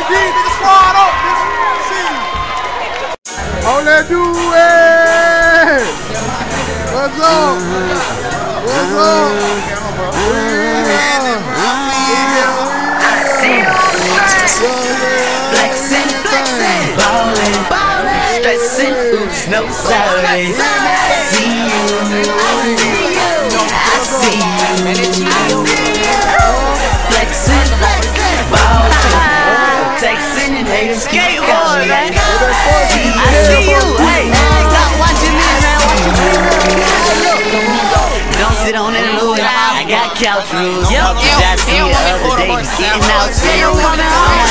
These niggas squad up, nigga. See. Oh, let's do it. What's up? What's up? Flexing, ballin', stressing, oops, no sorry. See you, I see you. Flexing, ballin', texting and haters keep calling. I see you, hey, stop watching me, man, don't sit on it, Louis. I got couch rules. I see you the other day, getting out, saying I'm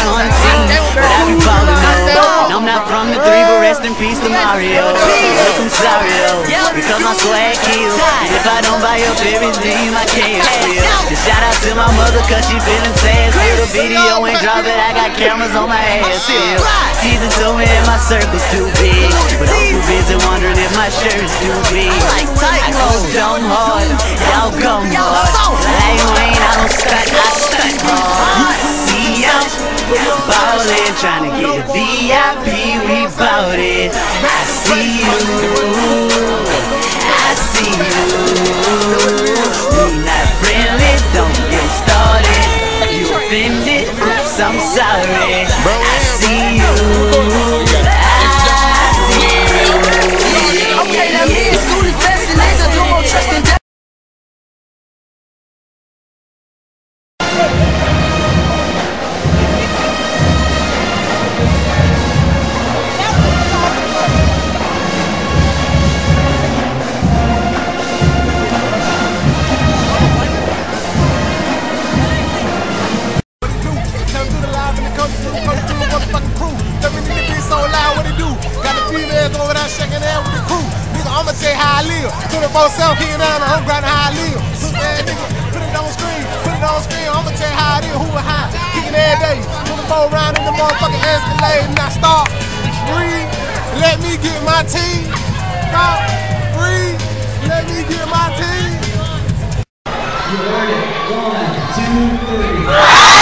on the team, but I be falling over. I'm not from the 3, but rest in peace to Mario. Look, I'm sorry though, because my swag kills. And if I don't buy up everything, I can't feel. And shout out to my mother, cause she feeling sad. Still the video ain't dropping, I got cameras on my ass still. Season told me that my circle's too big, but I'm too busy wondering if my shirt's too big. I go dumb hard, y'all come hard. Like Wayne, I don't stunt, I stunt hard. See ya, ballin', tryna get a VIP, we bout it. I see you, I see you. We not friendly, don't get started. You offended, oops, I'm sorry. I see you, I see you. Okay, now me in school is best and niggas do more trust than death. Shaking out with the crew, nigga. I'ma tell you how I live. 24/7 kicking down the home ground, how I live. Put that nigga, put it on screen, put it on screen. I'ma tell you how it is. Who behind? Kicking every day. 24 round in the motherfucking Escalade. Now stop, breathe, let me get my team. Stop, breathe, let me get my team. You heard it. 1, 2, 3.